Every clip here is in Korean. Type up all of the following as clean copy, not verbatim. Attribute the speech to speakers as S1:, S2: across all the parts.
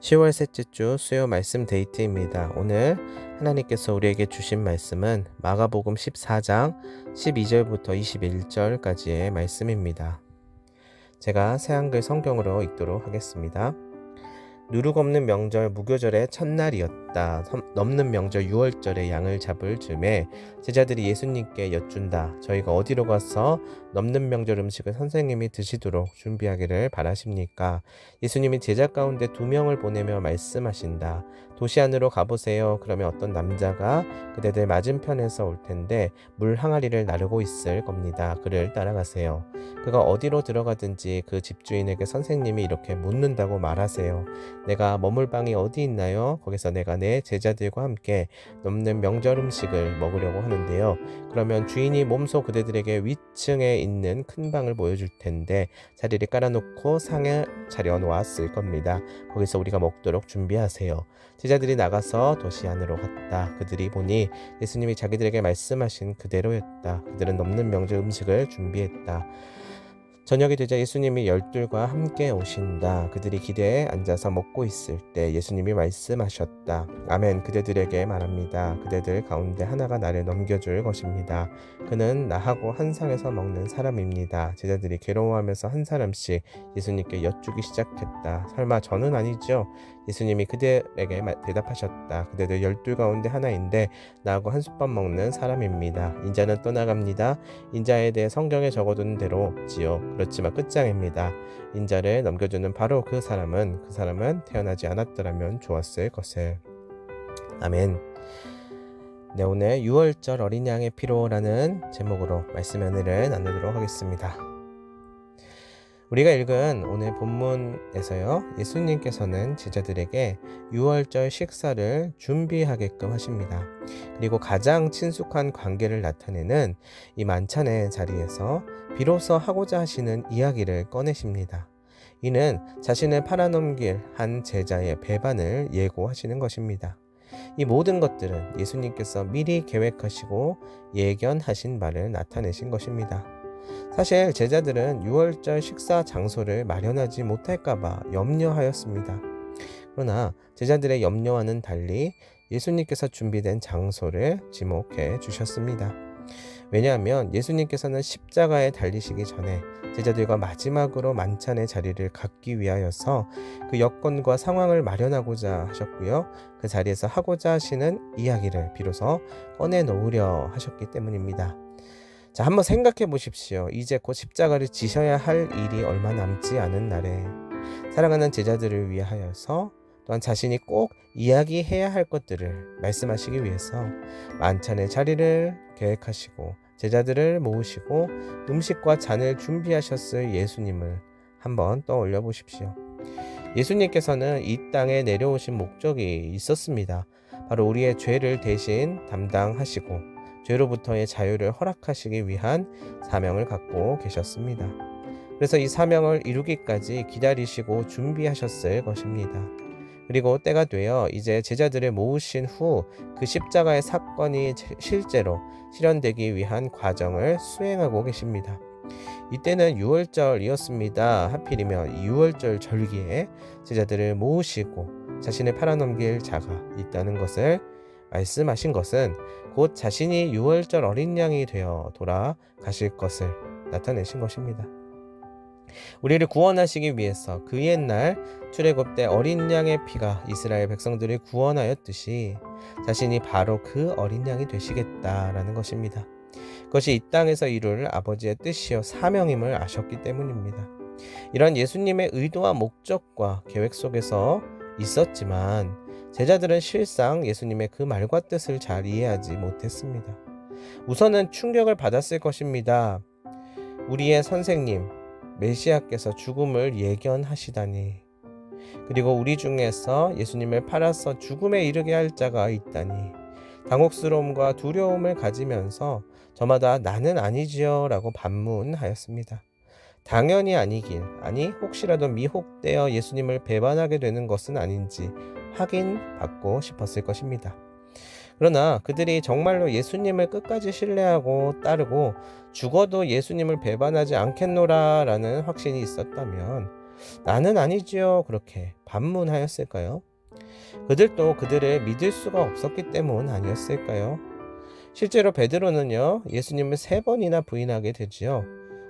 S1: 10월 셋째 주 수요 말씀 데이트입니다. 오늘 하나님께서 우리에게 주신 말씀은 마가복음 14장 12절부터 21절까지의 말씀입니다. 제가 새한글 성경으로 읽도록 하겠습니다. 누룩 없는 명절 무교절의 첫날이었다. 넘는 명절 6월절에 양을 잡을 즈음에 제자들이 예수님께 여쭌다. 저희가 어디로 가서 넘는 명절 음식을 선생님이 드시도록 준비하기를 바라십니까? 예수님이 제자 가운데 2명을 보내며 말씀하신다. 도시 안으로 가보세요. 그러면 어떤 남자가 그대들 맞은편에서 올 텐데 물 항아리를 나르고 있을 겁니다. 그를 따라가세요. 그가 어디로 들어가든지 그 집주인에게 선생님이 이렇게 묻는다고 말하세요. 내가 머물 방이 어디 있나요? 거기서 내가 내 제자들과 함께 넘는 명절 음식을 먹으려고 하는데요. 그러면 주인이 몸소 그대들에게 위층에 있는 큰 방을 보여줄 텐데 자리를 깔아놓고 상을 차려 놓았을 겁니다. 거기서 우리가 먹도록 준비하세요. 제자들이 나가서 도시 안으로 갔다. 그들이 보니 예수님이 자기들에게 말씀하신 그대로였다. 그들은 넘는 명절 음식을 준비했다. 저녁이 되자 예수님이 12과 함께 오신다. 그들이 기대에 앉아서 먹고 있을 때 예수님이 말씀하셨다. 아멘. 그대들에게 말합니다. 그대들 가운데 하나가 나를 넘겨줄 것입니다. 그는 나하고 한 상에서 먹는 사람입니다. 제자들이 괴로워하면서 한 사람씩 예수님께 여쭈기 시작했다. 설마 저는 아니죠? 예수님이 그들에게 대답하셨다. 그대들 12 가운데 하나인데 나하고 한 솥밥 먹는 사람입니다. 인자는 떠나갑니다. 인자에 대해 성경에 적어둔 대로지요. 그렇지만 끝장입니다. 인자를 넘겨주는 바로 그 사람은 태어나지 않았더라면 좋았을 것을. 아멘. 네, 오늘 6월절 어린 양의 피로라는 제목으로 말씀의 은혜를 나누도록 하겠습니다. 우리가 읽은 오늘 본문에서요, 예수님께서는 제자들에게 6월절 식사를 준비하게끔 하십니다. 그리고 가장 친숙한 관계를 나타내는 이 만찬의 자리에서 비로소 하고자 하시는 이야기를 꺼내십니다. 이는 자신을 팔아넘길 한 제자의 배반을 예고하시는 것입니다. 이 모든 것들은 예수님께서 미리 계획하시고 예견하신 바를 나타내신 것입니다. 사실 제자들은 6월절 식사 장소를 마련하지 못할까봐 염려하였습니다. 그러나 제자들의 염려와는 달리 예수님께서 준비된 장소를 지목해 주셨습니다. 왜냐하면 예수님께서는 십자가에 달리시기 전에 제자들과 마지막으로 만찬의 자리를 갖기 위하여서 그 여건과 상황을 마련하고자 하셨고요. 그 자리에서 하고자 하시는 이야기를 비로소 꺼내놓으려 하셨기 때문입니다. 자, 한번 생각해 보십시오. 이제 곧 십자가를 지셔야 할 일이 얼마 남지 않은 날에 사랑하는 제자들을 위하여서 또한 자신이 꼭 이야기해야 할 것들을 말씀하시기 위해서 만찬의 자리를 계획하시고 제자들을 모으시고 음식과 잔을 준비하셨을 예수님을 한번 떠올려 보십시오. 예수님께서는 이 땅에 내려오신 목적이 있었습니다. 바로 우리의 죄를 대신 담당하시고 죄로부터의 자유를 허락하시기 위한 사명을 갖고 계셨습니다. 그래서 이 사명을 이루기까지 기다리시고 준비하셨을 것입니다. 그리고 때가 되어 이제 제자들을 모으신 후 그 십자가의 사건이 실제로 실현되기 위한 과정을 수행하고 계십니다. 이때는 6월절이었습니다. 하필이면 6월절 절기에 제자들을 모으시고 자신을 팔아넘길 자가 있다는 것을 말씀하신 것은 곧 자신이 6월절 어린 양이 되어 돌아가실 것을 나타내신 것입니다. 우리를 구원하시기 위해서 그 옛날 출애굽 때 어린 양의 피가 이스라엘 백성들을 구원하였듯이 자신이 바로 그 어린 양이 되시겠다라는 것입니다. 그것이 이 땅에서 이룰 아버지의 뜻이요 사명임을 아셨기 때문입니다. 이런 예수님의 의도와 목적과 계획 속에서 있었지만 제자들은 실상 예수님의 그 말과 뜻을 잘 이해하지 못했습니다. 우선은 충격을 받았을 것입니다. 우리의 선생님 메시아께서 죽음을 예견하시다니, 그리고 우리 중에서 예수님을 팔아서 죽음에 이르게 할 자가 있다니 당혹스러움과 두려움을 가지면서 저마다 나는 아니지요 라고 반문하였습니다. 당연히 아니길, 아니 혹시라도 미혹되어 예수님을 배반하게 되는 것은 아닌지 확인받고 싶었을 것입니다. 그러나 그들이 정말로 예수님을 끝까지 신뢰하고 따르고 죽어도 예수님을 배반하지 않겠노라 라는 확신이 있었다면 나는 아니지요. 그렇게 반문하였을까요? 그들도 그들을 믿을 수가 없었기 때문 아니었을까요? 실제로 베드로는요, 예수님을 3번이나 부인하게 되지요.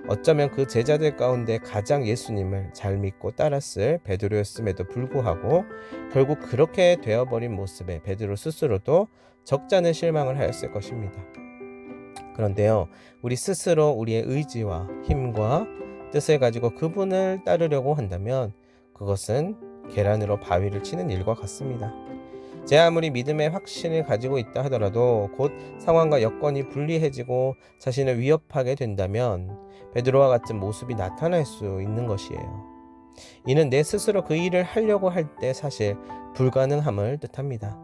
S1: 어쩌면 그 제자들 가운데 가장 예수님을 잘 믿고 따랐을 베드로였음에도 불구하고 결국 그렇게 되어버린 모습에 베드로 스스로도 적잖은 실망을 하였을 것입니다. 그런데요, 우리 스스로 우리의 의지와 힘과 뜻을 가지고 그분을 따르려고 한다면 그것은 계란으로 바위를 치는 일과 같습니다. 제 아무리 믿음의 확신을 가지고 있다 하더라도 곧 상황과 여건이 불리해지고 자신을 위협하게 된다면 베드로와 같은 모습이 나타날 수 있는 것이에요. 이는 내 스스로 그 일을 하려고 할 때 사실 불가능함을 뜻합니다.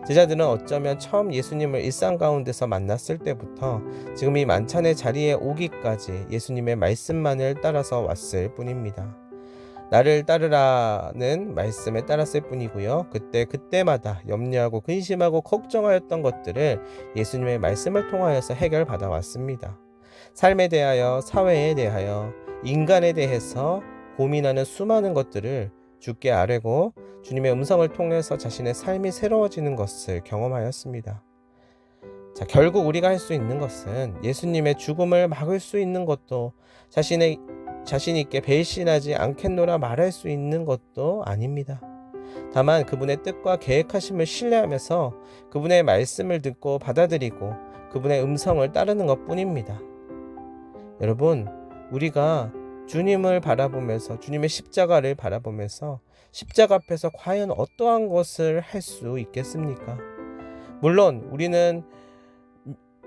S1: 제자들은 어쩌면 처음 예수님을 일상 가운데서 만났을 때부터 지금 이 만찬의 자리에 오기까지 예수님의 말씀만을 따라서 왔을 뿐입니다. 나를 따르라는 말씀에 따랐을 뿐이고요. 그때마다 염려하고 근심하고 걱정하였던 것들을 예수님의 말씀을 통하여서 해결받아 왔습니다. 삶에 대하여, 사회에 대하여, 인간에 대해서 고민하는 수많은 것들을 주께 아뢰고 주님의 음성을 통해서 자신의 삶이 새로워지는 것을 경험하였습니다. 자, 결국 우리가 할 수 있는 것은 예수님의 죽음을 막을 수 있는 것도 자신 있게 배신하지 않겠노라 말할 수 있는 것도 아닙니다. 다만 그분의 뜻과 계획하심을 신뢰하면서 그분의 말씀을 듣고 받아들이고 그분의 음성을 따르는 것뿐입니다. 여러분, 우리가 주님을 바라보면서 주님의 십자가를 바라보면서 십자가 앞에서 과연 어떠한 것을 할 수 있겠습니까? 물론 우리는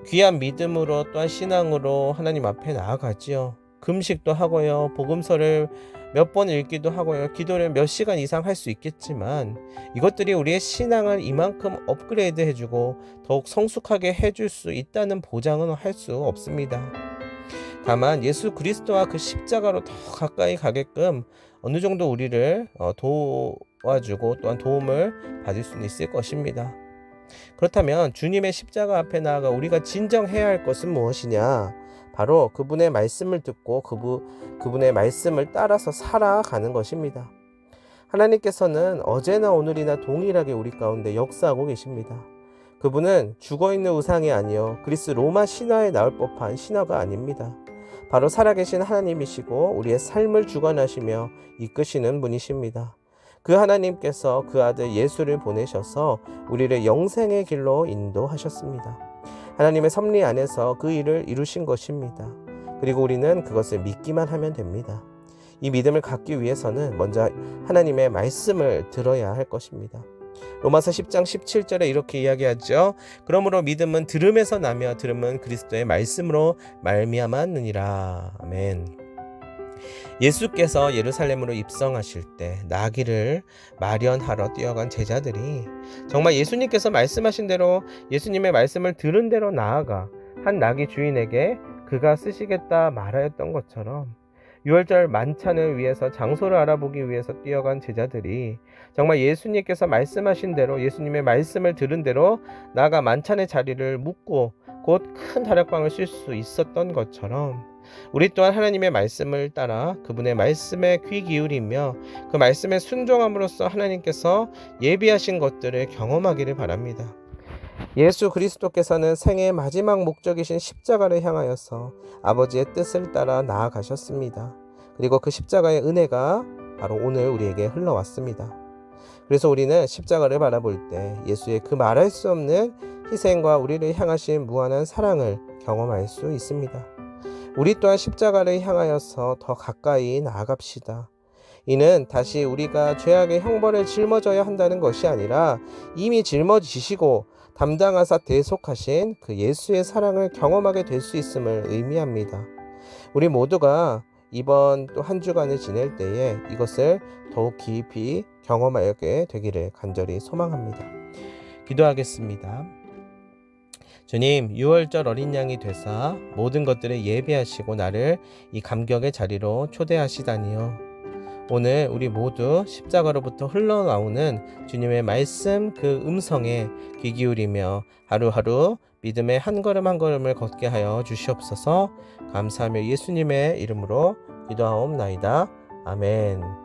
S1: 귀한 믿음으로 또한 신앙으로 하나님 앞에 나아가지요. 금식도 하고요. 복음서를 몇 번 읽기도 하고요. 기도를 몇 시간 이상 할 수 있겠지만 이것들이 우리의 신앙을 이만큼 업그레이드 해주고 더욱 성숙하게 해줄 수 있다는 보장은 할 수 없습니다. 다만 예수 그리스도와 그 십자가로 더 가까이 가게끔 어느 정도 우리를 도와주고 또한 도움을 받을 수는 있을 것입니다. 그렇다면 주님의 십자가 앞에 나아가 우리가 진정해야 할 것은 무엇이냐? 바로 그분의 말씀을 듣고 그분의 말씀을 따라서 살아가는 것입니다. 하나님께서는 어제나 오늘이나 동일하게 우리 가운데 역사하고 계십니다. 그분은 죽어있는 우상이 아니요 그리스 로마 신화에 나올 법한 신화가 아닙니다. 바로 살아계신 하나님이시고 우리의 삶을 주관하시며 이끄시는 분이십니다. 그 하나님께서 그 아들 예수를 보내셔서 우리를 영생의 길로 인도하셨습니다. 하나님의 섭리 안에서 그 일을 이루신 것입니다. 그리고 우리는 그것을 믿기만 하면 됩니다. 이 믿음을 갖기 위해서는 먼저 하나님의 말씀을 들어야 할 것입니다. 로마서 10장 17절에 이렇게 이야기하죠. 그러므로 믿음은 들음에서 나며 들음은 그리스도의 말씀으로 말미암았느니라. 아멘. 예수께서 예루살렘으로 입성하실 때 나귀를 마련하러 뛰어간 제자들이 정말 예수님께서 말씀하신 대로 예수님의 말씀을 들은 대로 나아가 한 나귀 주인에게 그가 쓰시겠다 말하였던 것처럼 6월절 만찬을 위해서 장소를 알아보기 위해서 뛰어간 제자들이 정말 예수님께서 말씀하신 대로 예수님의 말씀을 들은 대로 나아가 만찬의 자리를 묵고 곧 큰 다락방을 쓸 수 있었던 것처럼 우리 또한 하나님의 말씀을 따라 그분의 말씀에 귀 기울이며 그 말씀에 순종함으로써 하나님께서 예비하신 것들을 경험하기를 바랍니다. 예수 그리스도께서는 생애의 마지막 목적이신 십자가를 향하여서 아버지의 뜻을 따라 나아가셨습니다. 그리고 그 십자가의 은혜가 바로 오늘 우리에게 흘러왔습니다. 그래서 우리는 십자가를 바라볼 때 예수의 그 말할 수 없는 희생과 우리를 향하신 무한한 사랑을 경험할 수 있습니다. 우리 또한 십자가를 향하여서 더 가까이 나아갑시다. 이는 다시 우리가 죄악의 형벌을 짊어져야 한다는 것이 아니라 이미 짊어지시고 담당하사 대속하신 그 예수의 사랑을 경험하게 될 수 있음을 의미합니다. 우리 모두가 이번 또 한 주간을 지낼 때에 이것을 더욱 깊이 경험하게 되기를 간절히 소망합니다. 기도하겠습니다. 주님, 6월절 어린 양이 되사 모든 것들을 예비하시고 나를 이 감격의 자리로 초대하시다니요. 오늘 우리 모두 십자가로부터 흘러나오는 주님의 말씀 그 음성에 귀 기울이며 하루하루 믿음의 한 걸음 한 걸음을 걷게 하여 주시옵소서. 감사하며 예수님의 이름으로 기도하옵나이다. 아멘.